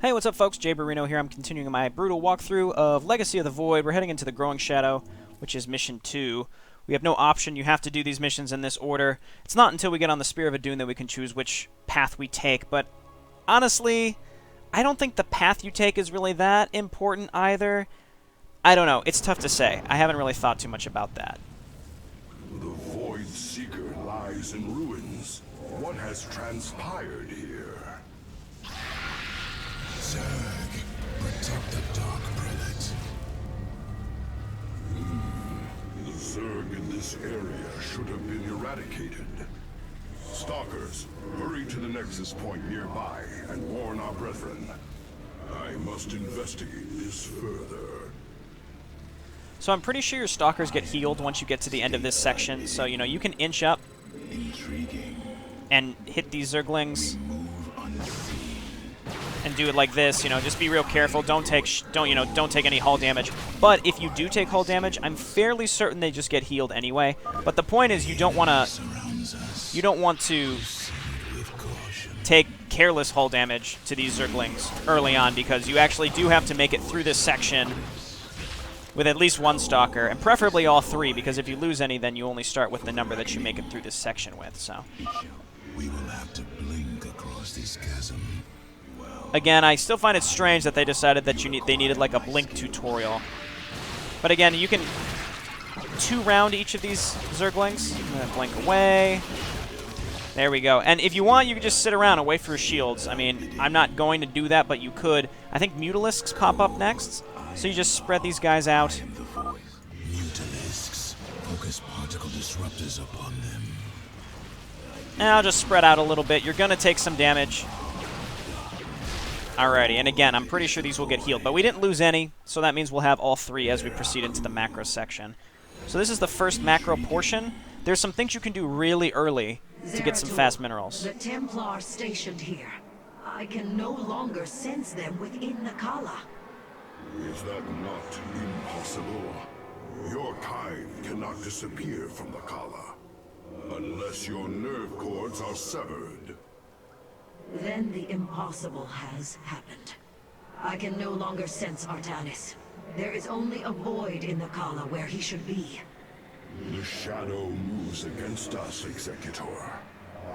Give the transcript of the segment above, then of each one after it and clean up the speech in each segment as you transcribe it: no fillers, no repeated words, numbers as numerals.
Hey, what's up folks? JayborinoPlays here. I'm continuing my brutal walkthrough of Legacy of the Void. We're heading into the Growing Shadow, which is Mission 2. We have no option. You have to do these missions in this order. It's not until we get on the Spear of Adun that we can choose which path we take, but honestly, I don't think the path you take is really that important either. I don't know. It's tough to say. I haven't really thought too much about that. The Void Seeker lies in ruins. What has transpired here? Zerg, protect the Dark Prelate. The Zerg in this area should have been eradicated. Stalkers, hurry to the Nexus Point nearby and warn our brethren. I must investigate this further. So I'm pretty sure your stalkers get healed once you get to the end of this section, so you can inch up and hit these Zerglings and do it like this. Just be real careful. Don't take any hull damage. But if you do take hull damage, I'm fairly certain they just get healed anyway. But the point is, you don't want to take careless hull damage to these Zerglings early on, because you actually do have to make it through this section with at least one stalker, and preferably all three, because if you lose any, then you only start with the number that you make it through this section with. So We will have to blink across this chasm. again, I still find it strange that they decided that they needed like a blink tutorial. But again, you can 2-round each of these Zerglings. I'm gonna blink away. There we go. And if you want, you can just sit around and wait for shields. I mean, I'm not going to do that, but you could. I think Mutalisks pop up next, so you just spread these guys out. Mutalisks, focus particle disruptors upon them. And I'll just spread out a little bit. You're gonna take some damage. Alrighty, and again, I'm pretty sure these will get healed, but we didn't lose any, so that means we'll have all three as we proceed into the macro section. So this is the first macro portion. There's some things you can do really early to get some fast minerals. The Templars stationed here. I can no longer sense them within the Kala. Is that not impossible? Your kind cannot disappear from the Kala, unless your nerve cords are severed. Then the impossible has happened. I can no longer sense Artanis. There is only a void in the Kala where he should be. The shadow moves against us, Executor.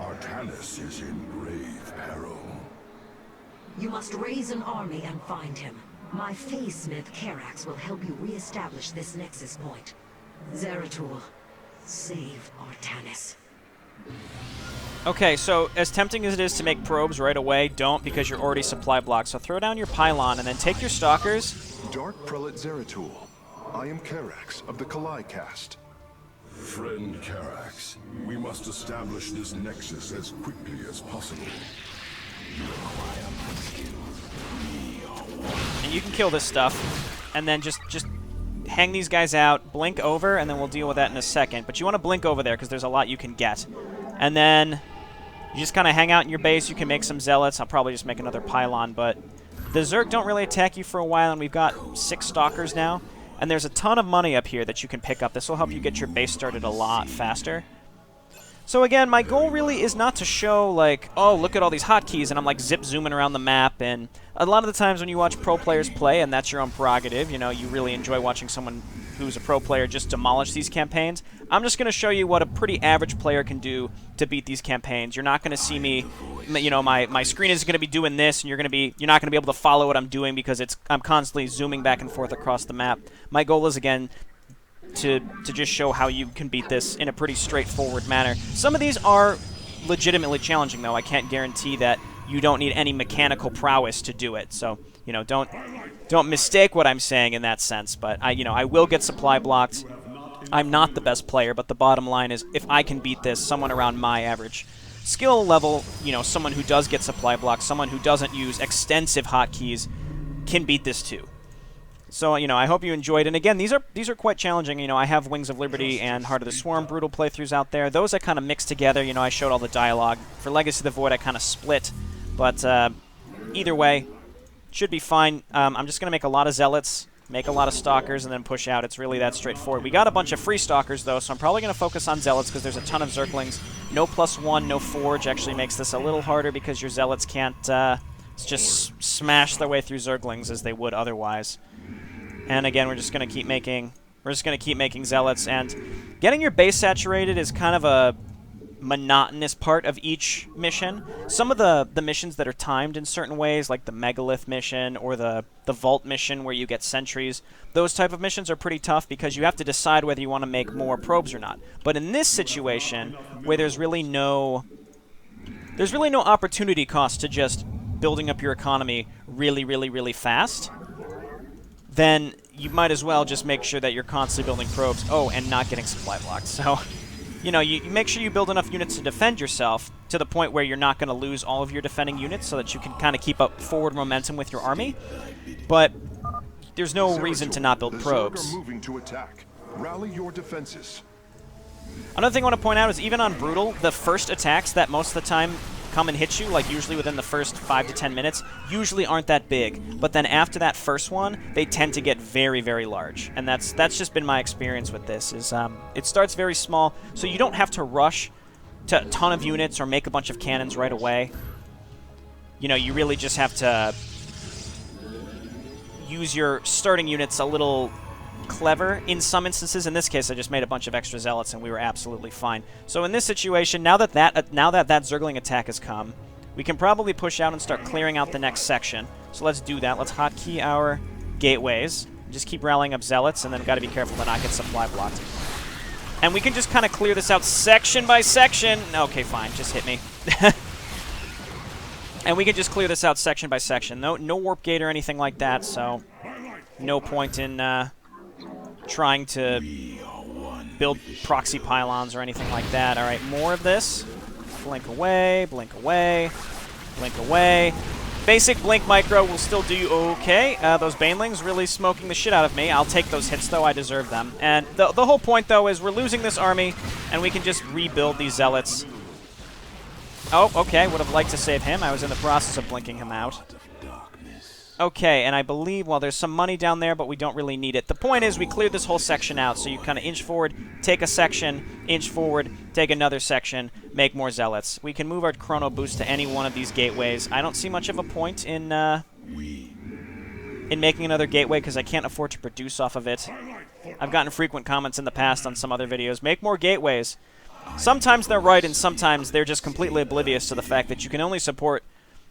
Artanis is in grave peril. You must raise an army and find him. My Phase-Smith Karax will help you re-establish this nexus point. Zeratul, save Artanis. Okay, so as tempting as it is to make probes right away, don't, because you're already supply blocked. So throw down your pylon and then take your stalkers. Dark Prelate Zeratul, I am Karax of the Kalai caste. Friend Karax, we must establish this nexus as quickly as possible. And you can kill this stuff, and then just hang these guys out, blink over, and then we'll deal with that in a second. But you want to blink over there, because there's a lot you can get. And then you just kind of hang out in your base. You can make some zealots. I'll probably just make another pylon, but the Zerg don't really attack you for a while, and we've got 6 stalkers now. And there's a ton of money up here that you can pick up. This will help you get your base started a lot faster. So again, my goal really is not to show, like, oh, look at all these hotkeys, and I'm, like, zip-zooming around the map. And a lot of the times when you watch pro players play, and that's your own prerogative, you really enjoy watching someone who's a pro player just demolish these campaigns. I'm just going to show you what a pretty average player can do to beat these campaigns. You're not going to see me, my screen is going to be doing this, and you're not going to be able to follow what I'm doing, because I'm constantly zooming back and forth across the map. My goal is, again, to just show how you can beat this in a pretty straightforward manner. Some of these are legitimately challenging, though. I can't guarantee that you don't need any mechanical prowess to do it. So, don't mistake what I'm saying in that sense. But I will get supply blocked. I'm not the best player, but the bottom line is, if I can beat this, someone around my average skill level, someone who does get supply blocked, someone who doesn't use extensive hotkeys, can beat this too. So, I hope you enjoyed. And again, these are quite challenging. I have Wings of Liberty and Heart of the Swarm brutal playthroughs out there. Those I kind of mixed together. I showed all the dialogue. For Legacy of the Void, I kind of split. But either way, should be fine. I'm just going to make a lot of zealots, make a lot of stalkers, and then push out. It's really that straightforward. We got a bunch of free stalkers, though, so I'm probably going to focus on zealots because there's a ton of Zerglings. No +1, no forge actually makes this a little harder because your zealots can't just smash their way through Zerglings as they would otherwise. And again, we're just going to keep making zealots, and getting your base saturated is kind of a monotonous part of each mission. Some of the missions that are timed in certain ways, like the Megalith mission or the Vault mission where you get sentries, those type of missions are pretty tough because you have to decide whether you want to make more probes or not. But in this situation, where there's really no opportunity cost to just building up your economy really, really, really fast, then you might as well just make sure that you're constantly building probes. Oh, and not getting supply blocked. So, you know, you make sure you build enough units to defend yourself to the point where you're not going to lose all of your defending units so that you can kind of keep up forward momentum with your army. But there's no reason to not build probes. The Zerg are moving to attack. Rally your defenses. Another thing I want to point out is even on Brutal, the first attacks that most of the time come and hit you, like usually within the first 5 to 10 minutes, usually aren't that big. But then after that first one, they tend to get very, very large. And that's just been my experience with this, is it starts very small, so you don't have to rush to a ton of units or make a bunch of cannons right away. You know, you really just have to use your starting units a little clever in some instances. In this case, I just made a bunch of extra zealots and we were absolutely fine. So in this situation, now that that Zergling attack has come, we can probably push out and start clearing out the next section. So let's do that. Let's hotkey our gateways. Just keep rallying up zealots, and then got to be careful to not get supply blocked. And we can just kind of clear this out section by section. Okay, fine. Just hit me. And we can just clear this out section by section. No warp gate or anything like that, so no point in trying to build proxy pylons or anything like that. All right, more of this. Blink away, blink away, blink away. Basic blink micro will still do okay. Those banelings really smoking the shit out of me. I'll take those hits, though. I deserve them. And the whole point, though, is we're losing this army, and we can just rebuild these zealots. Oh, okay. Would have liked to save him. I was in the process of blinking him out. Okay, and I believe, well, there's some money down there, but we don't really need it. The point is we cleared this whole section out, so you kind of inch forward, take a section, inch forward, take another section, make more zealots. We can move our chrono boost to any one of these gateways. I don't see much of a point in making another gateway because I can't afford to produce off of it. I've gotten frequent comments in the past on some other videos. Make more gateways. Sometimes they're right, and sometimes they're just completely oblivious to the fact that you can only support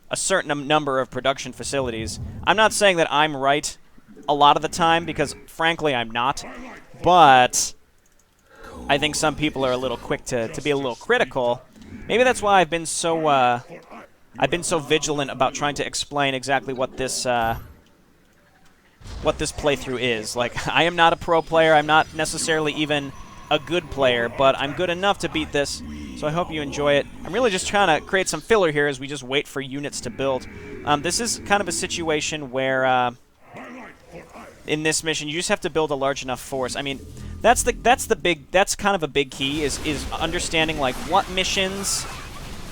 a certain number of production facilities. I'm not saying that I'm right a lot of the time, because frankly I'm not, but I think some people are a little quick to be a little critical. Maybe that's why I've been so vigilant about trying to explain exactly what this playthrough is. Like, I am not a pro player, I'm not necessarily even a good player, but I'm good enough to beat this, so I hope you enjoy it. I'm really just trying to create some filler here as we just wait for units to build. This is kind of a situation where, in this mission, you just have to build a large enough force. I mean, that's kind of a big key, is understanding, like, what missions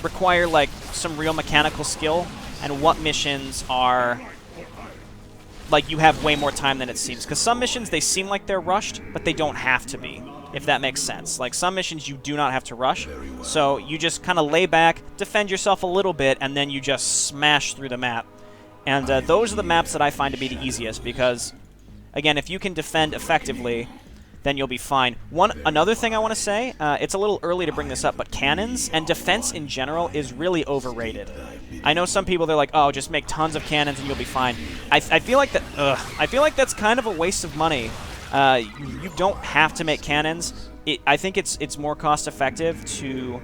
require, like, some real mechanical skill, and what missions are, like, you have way more time than it seems. Because some missions, they seem like they're rushed, but they don't have to be, if that makes sense. Like, some missions you do not have to rush, so you just kind of lay back, defend yourself a little bit, and then you just smash through the map. And those are the maps that I find to be the easiest, because, again, if you can defend effectively, then you'll be fine. Another thing I want to say, it's a little early to bring this up, but cannons and defense in general is really overrated. I know some people, they're like, oh, just make tons of cannons and you'll be fine. I feel like that. I feel like that's kind of a waste of money. You don't have to make cannons. I think it's more cost-effective to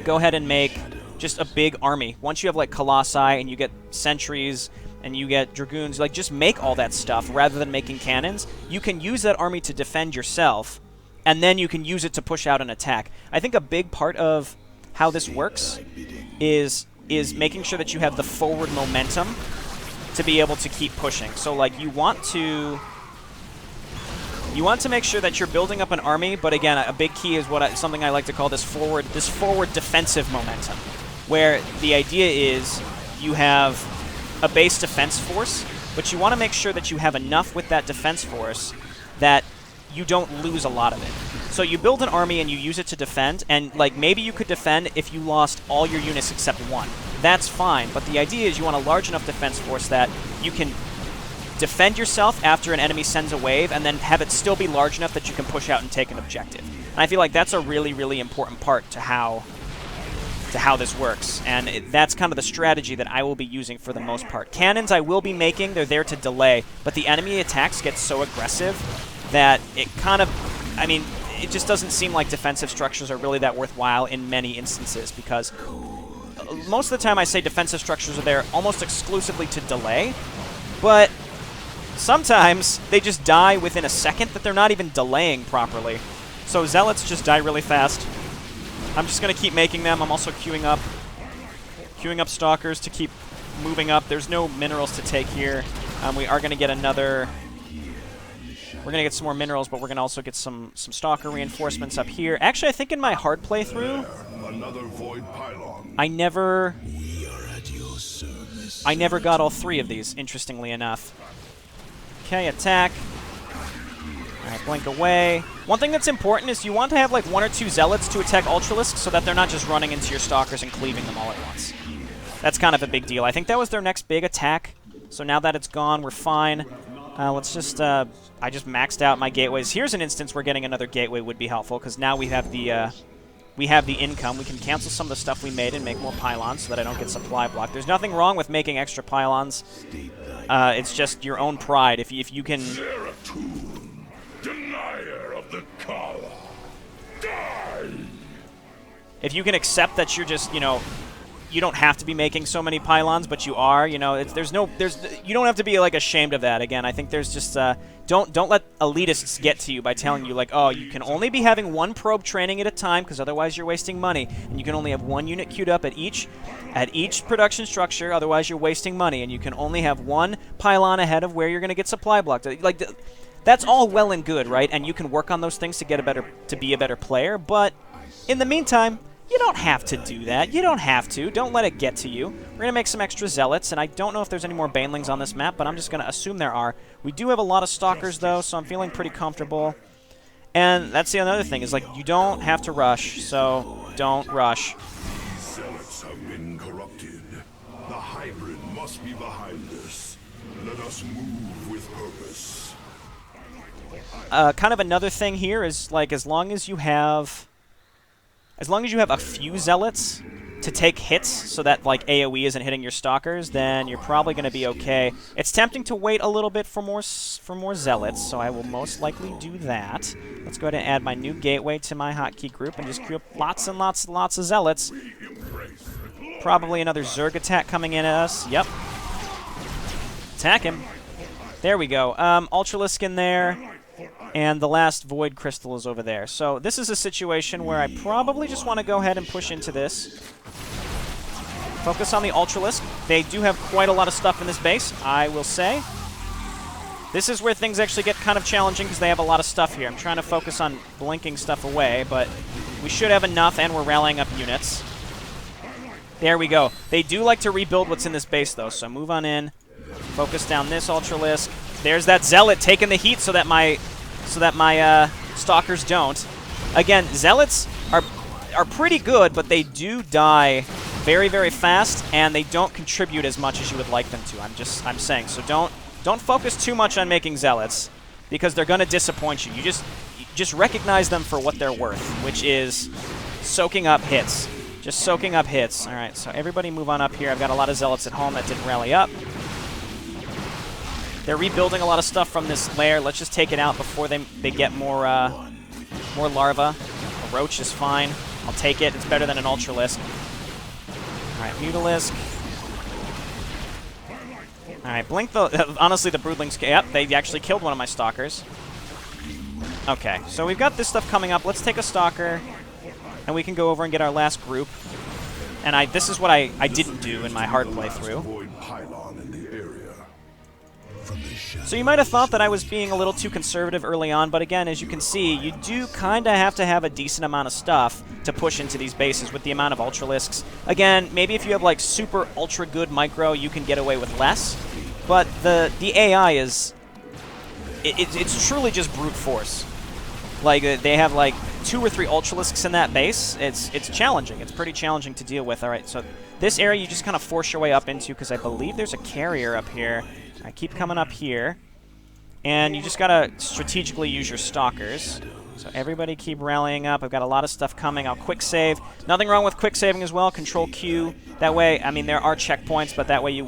go ahead and make just a big army. Once you have, like, Colossi and you get sentries and you get dragoons, like, just make all that stuff rather than making cannons. You can use that army to defend yourself, and then you can use it to push out an attack. I think a big part of how this works is making sure that you have the forward momentum to be able to keep pushing. So, like, you want to make sure that you're building up an army, but again, a big key is something I like to call this forward defensive momentum, where the idea is you have a base defense force, but you want to make sure that you have enough with that defense force that you don't lose a lot of it. So you build an army and you use it to defend, and like maybe you could defend if you lost all your units except one. That's fine, but the idea is you want a large enough defense force that you can defend yourself after an enemy sends a wave, and then have it still be large enough that you can push out and take an objective. And I feel like that's a really, really important part to how this works, and that's kind of the strategy that I will be using for the most part. Cannons I will be making, they're there to delay, but the enemy attacks get so aggressive that it kind of, I mean, it just doesn't seem like defensive structures are really that worthwhile in many instances, because most of the time I say defensive structures are there almost exclusively to delay, but sometimes they just die within a second that they're not even delaying properly. So Zealots just die really fast. I'm just going to keep making them. I'm also queuing up Stalkers to keep moving up. There's no minerals to take here. We are going to get another... We're going to get some more minerals, but we're going to also get some Stalker reinforcements up here. Actually, I think in my hard playthrough, Another void pylon. I never We are at your service. got all three of these, interestingly enough. Okay, attack. Alright, blink away. One thing that's important is you want to have like 1 or 2 Zealots to attack Ultralisks so that they're not just running into your Stalkers and cleaving them all at once. That's kind of a big deal. I think that was their next big attack. So now that it's gone, we're fine. Let's just, I just maxed out my gateways. Here's an instance where getting another gateway would be helpful, because now we have the income. We can cancel some of the stuff we made and make more pylons so that I don't get supply blocked. There's nothing wrong with making extra pylons. It's just your own pride. If you can... Denier of the Kala. Die! If you can accept that you're just, you know, you don't have to be making so many pylons, but you are, you know, you don't have to be like ashamed of that. Again, I think there's just don't let elitists get to you by telling you like, oh, you can only be having 1 probe training at a time because otherwise you're wasting money, and you can only have 1 unit queued up at each production structure, otherwise you're wasting money, and you can only have 1 pylon ahead of where you're going to get supply blocked. Like that's all well and good, right? And you can work on those things to be a better player, but in the meantime, you don't have to do that. You don't have to. Don't let it get to you. We're going to make some extra Zealots, and I don't know if there's any more Banelings on this map, but I'm just going to assume there are. We do have a lot of Stalkers, though, so I'm feeling pretty comfortable. And that's the other thing, is like, you don't have to rush, so don't rush. Zealots have been corrupted. The hybrid must be behind this. Let us move with purpose. Kind of another thing here is, like, as long as you have a few Zealots to take hits so that, like, AoE isn't hitting your Stalkers, then you're probably going to be okay. It's tempting to wait a little bit for more Zealots, so I will most likely do that. Let's go ahead and add my new gateway to my hotkey group and just queue up lots and lots and lots of Zealots. Probably another Zerg attack coming in at us. Yep. Attack him. There we go. Ultralisk in there. And the last Void Crystal is over there. So this is a situation where I probably just want to go ahead and push into this. Focus on the Ultralisk. They do have quite a lot of stuff in this base, I will say. This is where things actually get kind of challenging because they have a lot of stuff here. I'm trying to focus on blinking stuff away, but we should have enough, and we're rallying up units. There we go. They do like to rebuild what's in this base, though, so move on in. Focus down this Ultralisk. There's that Zealot taking the heat so that my Stalkers don't. Again, Zealots are pretty good, but they do die very, very fast, and they don't contribute as much as you would like them to. I'm saying. So don't focus too much on making Zealots, because they're going to disappoint you. You just recognize them for what they're worth, which is soaking up hits. Just soaking up hits. All right, so everybody move on up here. I've got a lot of Zealots at home that didn't rally up. They're rebuilding a lot of stuff from this lair. Let's just take it out before they get more larvae. A roach is fine. I'll take it. It's better than an Ultralisk. Alright, Mutalisk. Alright, blink the... honestly, the Broodlings... Yep, they actually killed one of my Stalkers. Okay, so we've got this stuff coming up. Let's take a Stalker, and we can go over and get our last group. And this is what I didn't do in my hard playthrough. Void pylon in the area. So you might have thought that I was being a little too conservative early on, but again, as you can see, you do kind of have to have a decent amount of stuff to push into these bases with the amount of Ultralisks. Again, maybe if you have like super ultra good micro, you can get away with less, but the AI is... It's truly just brute force. Like, they have, like, 2 or 3 Ultralisks in that base. It's challenging. It's pretty challenging to deal with. All right, so this area you just kind of force your way up into, because I believe there's a carrier up here. I keep coming up here. And you just got to strategically use your Stalkers. So everybody keep rallying up. I've got a lot of stuff coming. I'll quick save. Nothing wrong with quick saving as well. Control Q. That way, I mean, there are checkpoints, but that way you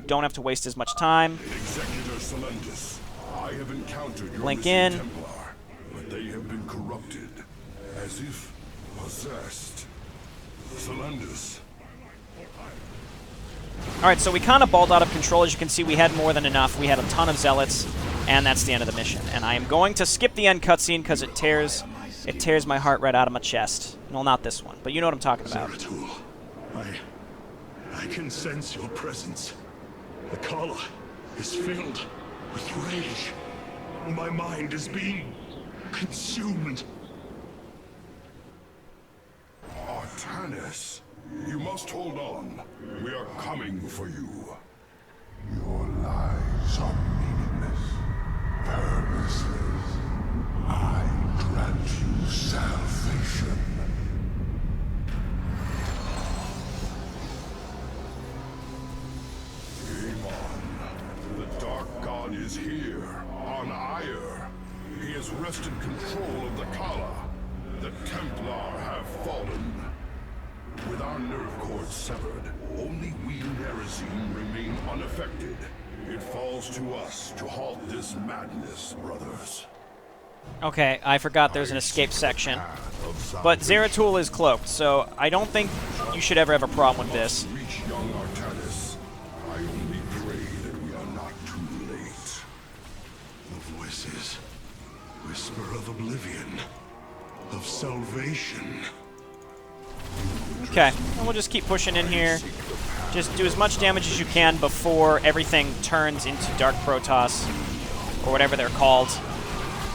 don't have to waste as much time. Executor Solendus, I have encountered your Blink missing in. Templar, but they have been corrupted, as if possessed. Solendus. Alright, so we kind of balled out of control. As you can see, we had more than enough. We had a ton of Zealots, and that's the end of the mission. And I am going to skip the end cutscene because it tears my heart right out of my chest. Well, not this one, but you know what I'm talking about. Zeratul, I can sense your presence. The Kala is filled with rage. My mind is being consumed. Artanis, you must hold on. We are coming for you. Your lies are meaningless, purposeless. I grant you salvation. Amon, the Dark God is here, on Ire. He has wrested control of the Kala. The Templar have fallen. With our nerve cords severed, only we Nerazine remain unaffected. It falls to us to halt this madness, brothers. Okay, I forgot there's an escape section. But Zeratul is cloaked, so I don't think you should ever have a problem with this. Reach young Artanis. I only pray that we are not too late. The voices whisper of oblivion, of salvation. Okay, and we'll just keep pushing in here. Just do as much damage as you can before everything turns into Dark Protoss, or whatever they're called.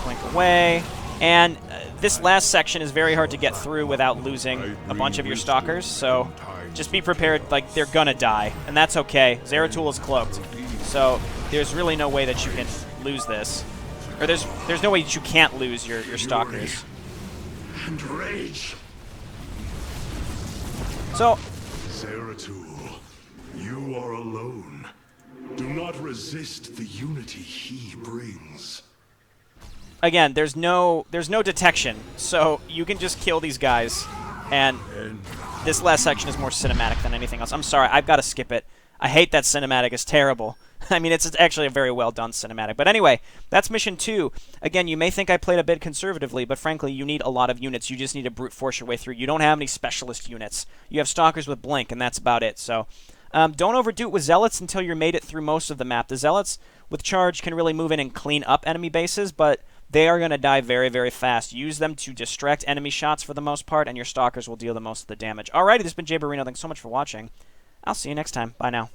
Blink away. And this last section is very hard to get through without losing a bunch of your Stalkers, so just be prepared, like, they're gonna die, and that's okay. Zeratul is cloaked, so there's really no way that you can lose this. Or there's no way that you can't lose your Stalkers. And rage. So, Zeratul, you are alone. Do not resist the unity he brings. again, there's no detection, so you can just kill these guys, and this last section is more cinematic than anything else. I'm sorry, I've got to skip it. I hate that cinematic. It's terrible. I mean, it's actually a very well-done cinematic. But anyway, that's Mission 2. Again, you may think I played a bit conservatively, but frankly, you need a lot of units. You just need to brute force your way through. You don't have any specialist units. You have Stalkers with Blink, and that's about it. So don't overdo it with Zealots until you're made it through most of the map. The Zealots with Charge can really move in and clean up enemy bases, but they are going to die very, very fast. Use them to distract enemy shots for the most part, and your Stalkers will deal the most of the damage. Alrighty, this has been JayborinoPlays. Thanks so much for watching. I'll see you next time. Bye now.